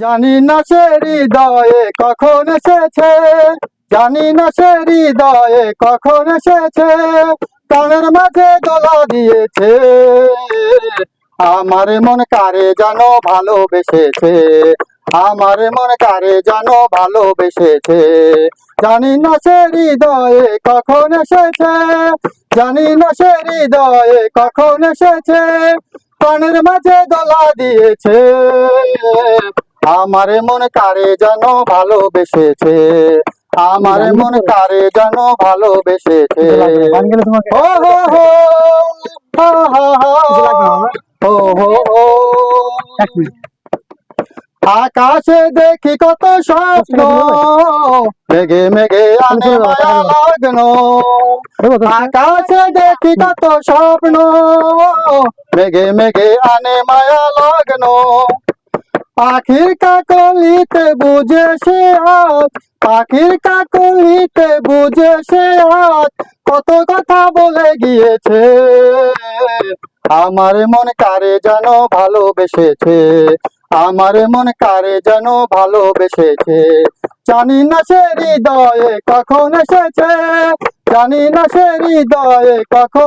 জানি না সে হৃদয়ে কখন এসেছে, জানি না সে হৃদয়ে কখন এসেছে, প্রাণের মাঝে দোলা দিয়েছে। আমার মন কারে জানো ভালোবেসেছে, আমার মন কারে জানো ভালোবেসেছে। জানি না সে হৃদয়ে কখন এসেছে, জানি না সে হৃদয়ে কখন এসেছে, প্রাণের মাঝে দোলা দিয়েছে। আমার মন কারে জানো ভালোবেসেছে, আমার মন কারে জানো ভালোবেসেছে। ও হো হো, হা হা হা, ও হো হো। আকাশে দেখি কত স্বপ্ন, মেঘে মেঘে আনে মায়া লাগনো। আকাশে দেখি কত স্বপ্ন, মেঘে মেঘে আনে মায়া লাগনো। পাখির কাকলিতে বুঝে সে আজ, পাখির কাকলিতে বুঝে সে আজ কত কথা বলে গিয়েছে। আমার মন কারে যেন ভালোবেসেছে, আমার মন কারে যেন ভালোবেসেছে। জানি না সে হৃদয়ে কখন এসেছে, জানি না সে হৃদয়ে কখন